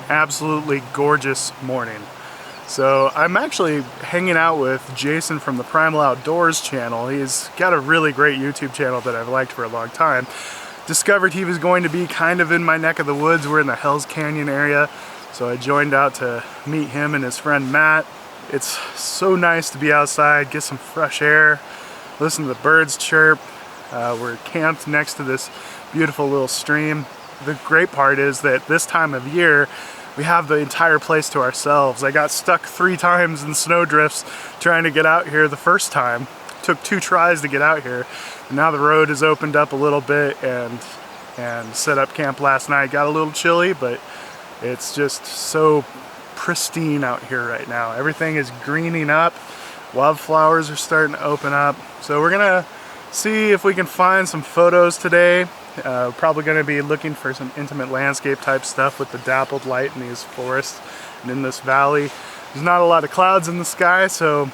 absolutely gorgeous morning. So I'm actually hanging out with Jason from the Primal Outdoors channel. He's got a really great YouTube channel that I've liked for a long time. Discovered he was going to be kind of in my neck of the woods. We're in the Hells Canyon area, so I joined out to meet him and his friend Matt. It's so nice to be outside, get some fresh air, listen to the birds chirp. We're camped next to this beautiful little stream. The great part is that this time of year, we have the entire place to ourselves. I got stuck 3 times in snowdrifts trying to get out here the first time. Took 2 tries to get out here. And now the road has opened up a little bit and set up camp last night. Got a little chilly, but it's just so pristine out here right now. Everything is greening up. Wildflowers are starting to open up. So we're gonna see if we can find some photos today. Probably going to be looking for some intimate landscape type stuff with the dappled light in these forests and in this valley. There's not a lot of clouds in the sky, so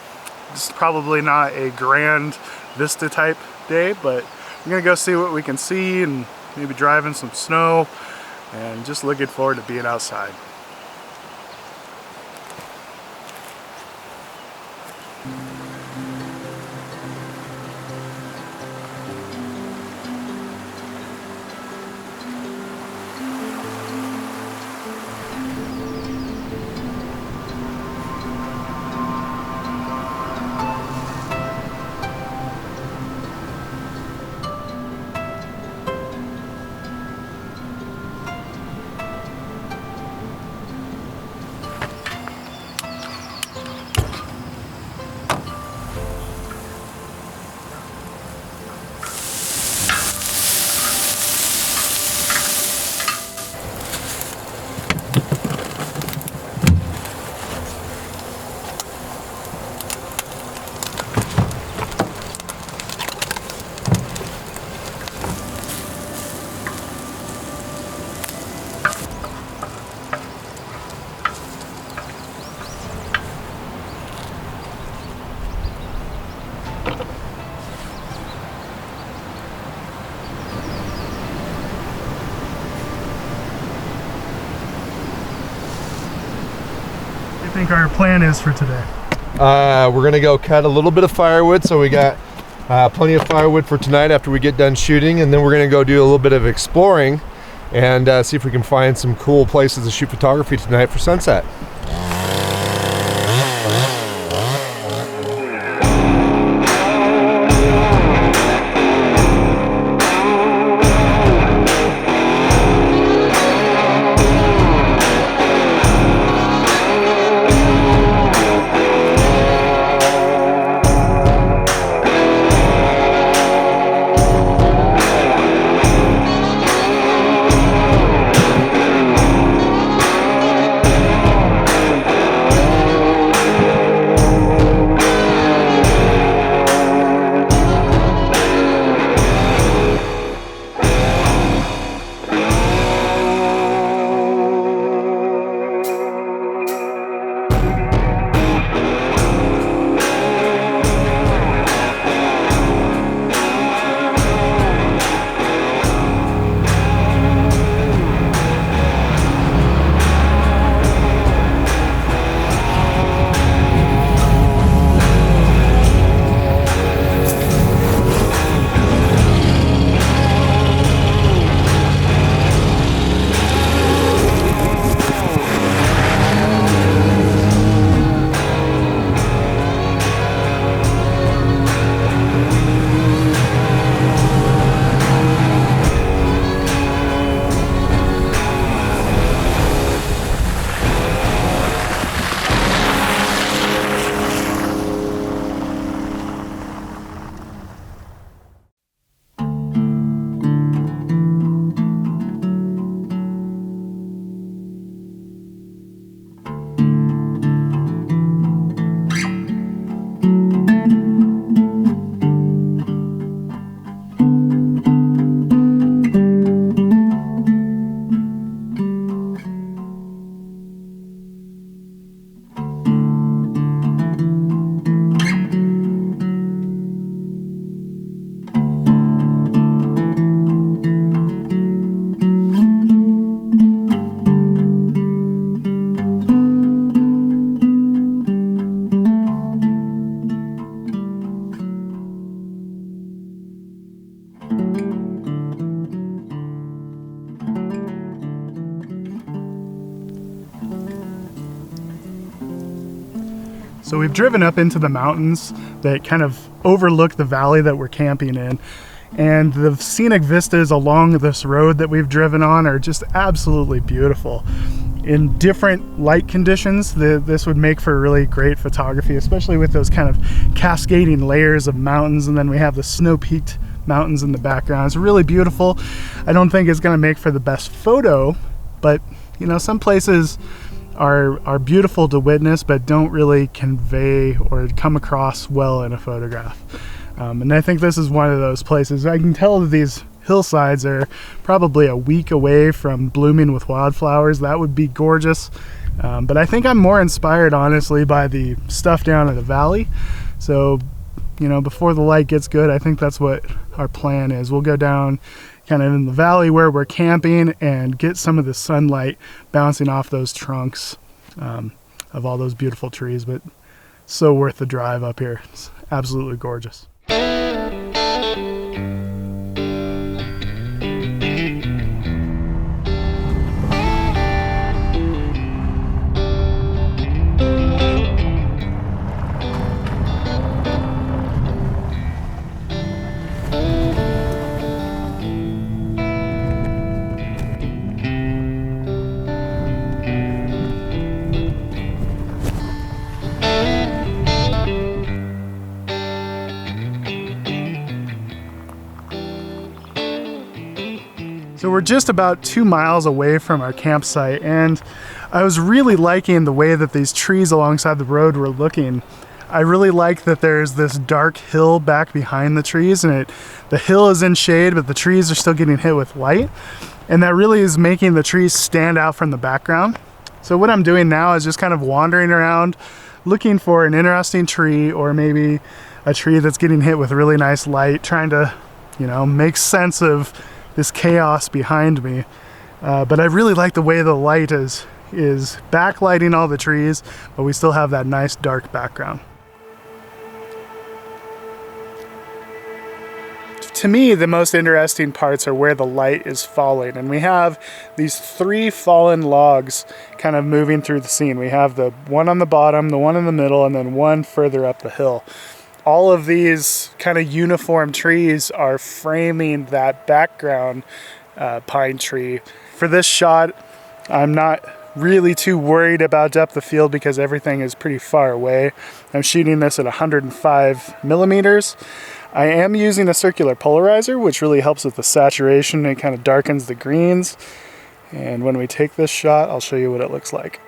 it's probably not a grand vista type day, but we're going to go see what we can see and maybe drive in some snow, and just looking forward to being outside. What do you think our plan is for today? We're gonna go cut a little bit of firewood, so we got plenty of firewood for tonight after we get done shooting, and then we're gonna go do a little bit of exploring and see if we can find some cool places to shoot photography tonight for sunset. So we've driven up into the mountains that kind of overlook the valley that we're camping in. And the scenic vistas along this road that we've driven on are just absolutely beautiful. In different light conditions, this would make for really great photography, especially with those kind of cascading layers of mountains, and then we have the snow-peaked mountains in the background. It's really beautiful. I don't think it's going to make for the best photo, but you know, some places are beautiful to witness but don't really convey or come across well in a photograph. And I think this is one of those places. I can tell that these hillsides are probably a week away from blooming with wildflowers. That would be gorgeous. But I think I'm more inspired, honestly, by the stuff down in the valley. So, you know, before the light gets good, I think that's what our plan is. We'll go down kind of in the valley where we're camping and get some of the sunlight bouncing off those trunks of all those beautiful trees. But so worth the drive up here. It's absolutely gorgeous. So we're just about 2 miles away from our campsite, and I was really liking the way that these trees alongside the road were looking. I really like that there's this dark hill back behind the trees, and the hill is in shade, but the trees are still getting hit with light, and that really is making the trees stand out from the background. So what I'm doing now is just kind of wandering around looking for an interesting tree, or maybe a tree that's getting hit with really nice light, trying to, you know, make sense of this chaos behind me. But I really like the way the light is backlighting all the trees, but we still have that nice dark background. To me, the most interesting parts are where the light is falling, and we have these 3 fallen logs kind of moving through the scene. We have the one on the bottom, the one in the middle, and then one further up the hill. All of these kind of uniform trees are framing that background pine tree. For this shot, I'm not really too worried about depth of field because everything is pretty far away. I'm shooting this at 105 millimeters. I am using a circular polarizer, which really helps with the saturation and kind of darkens the greens. And when we take this shot, I'll show you what it looks like.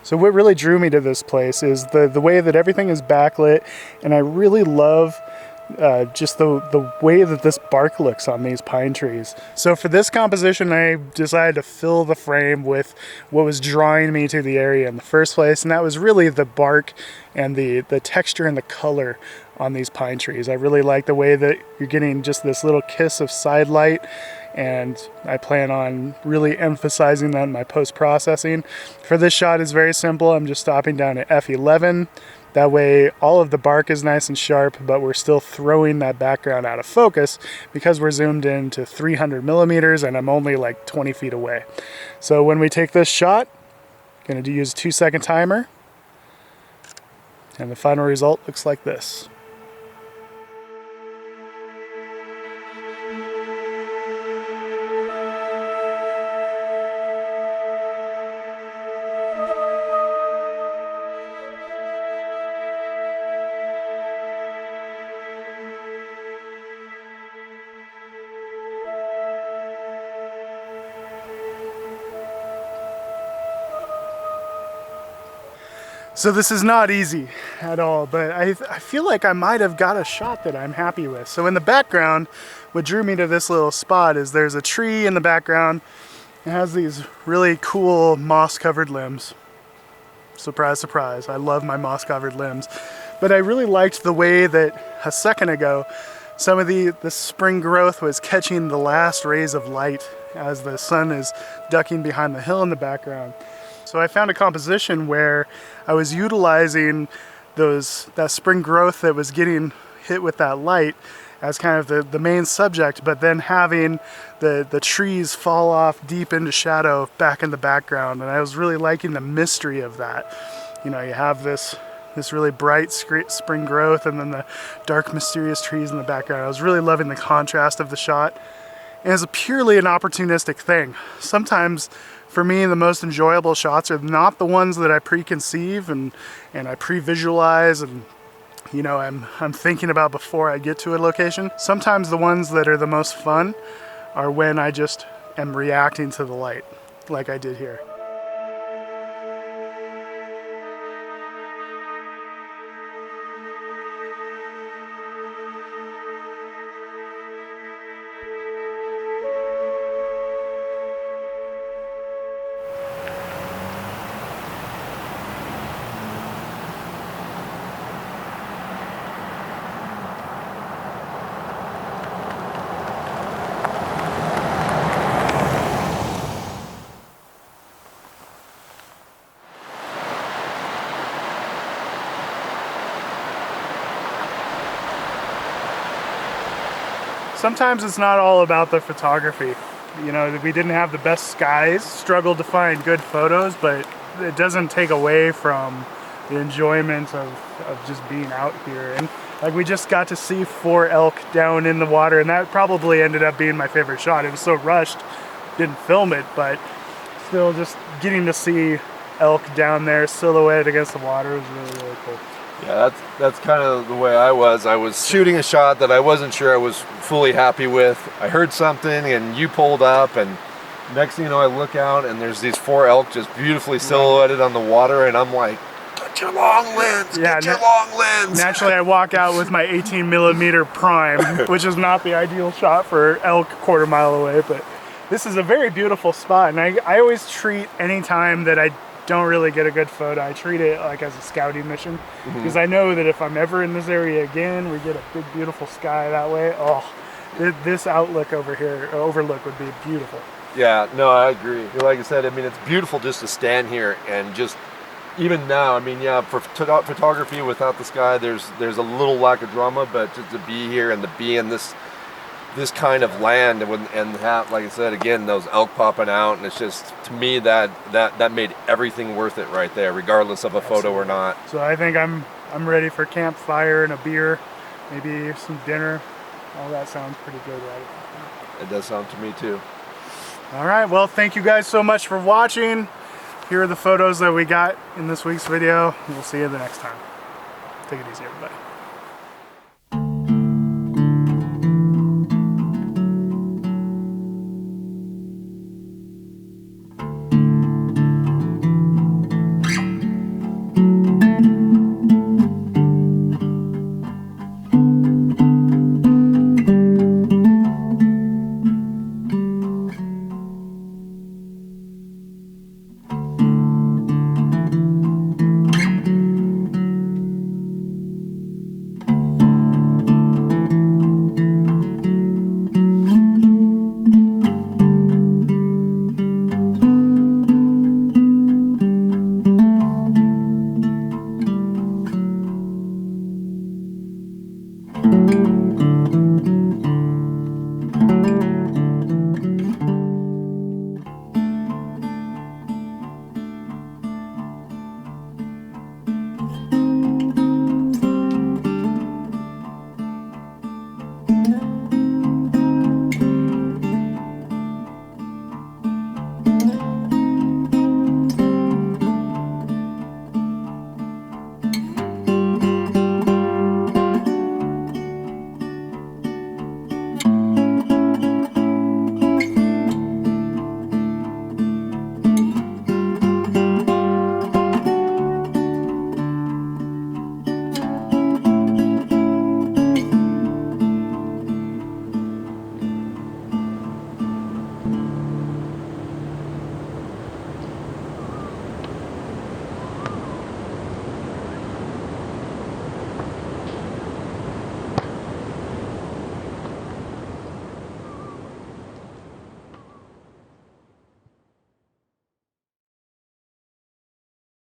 So what really drew me to this place is the way that everything is backlit, and I really love just the way that this bark looks on these pine trees. So for this composition, I decided to fill the frame with what was drawing me to the area in the first place, and that was really the bark and the texture and the color on these pine trees. I really like the way that you're getting just this little kiss of side light, and I plan on really emphasizing that in my post-processing. For this shot, it's very simple. I'm just stopping down at f11. That way all of the bark is nice and sharp, but we're still throwing that background out of focus because we're zoomed in to 300 millimeters and I'm only like 20 feet away. So when we take this shot, I'm going to use a 2-second timer, and the final result looks like this. So this is not easy at all, but I feel like I might have got a shot that I'm happy with. So in the background, what drew me to this little spot is there's a tree in the background. It has these really cool moss-covered limbs. Surprise, surprise, I love my moss-covered limbs. But I really liked the way that a second ago, some of the spring growth was catching the last rays of light as the sun is ducking behind the hill in the background. So I found a composition where I was utilizing that spring growth that was getting hit with that light as kind of the main subject, but then having the trees fall off deep into shadow back in the background. And I was really liking the mystery of that. You know, you have this really bright spring growth and then the dark mysterious trees in the background. I was really loving the contrast of the shot. And it's purely an opportunistic thing. Sometimes for me, the most enjoyable shots are not the ones that I preconceive and I pre-visualize and you know, I'm thinking about before I get to a location. Sometimes the ones that are the most fun are when I just am reacting to the light, like I did here. Sometimes it's not all about the photography. You know, we didn't have the best skies, struggled to find good photos, but it doesn't take away from the enjoyment of just being out here. And like we just got to see 4 elk down in the water, and that probably ended up being my favorite shot. It was so rushed, didn't film it, but still just getting to see elk down there silhouetted against the water was really, really cool. Yeah, that's kind of the way I was. I was shooting a shot that I wasn't sure I was fully happy with. I heard something and you pulled up, and next thing you know I look out and there's these 4 elk just beautifully silhouetted on the water, and I'm like, get your long lens, get your long lens. Naturally I walk out with my 18mm prime, which is not the ideal shot for elk quarter mile away, but this is a very beautiful spot, and I always treat any time that I don't really get a good photo, I treat it like as a scouting mission, because I know that if I'm ever in this area again, we get a big beautiful sky that way. Oh, this outlook over here, overlook would be beautiful. Yeah, no, I agree. Like I said, I mean, it's beautiful just to stand here and just, even now, I mean, yeah, for photography without the sky, there's a little lack of drama, but just to be here and to be in this kind of land and have, like I said, again, those elk popping out, and it's just, to me, that made everything worth it right there, regardless of a photo or not. So I think I'm ready for campfire and a beer, maybe some dinner. All that sounds pretty good, right? It does sound to me too. All right, well, thank you guys so much for watching. Here are the photos that we got in this week's video. We'll see you the next time. Take it easy, everybody.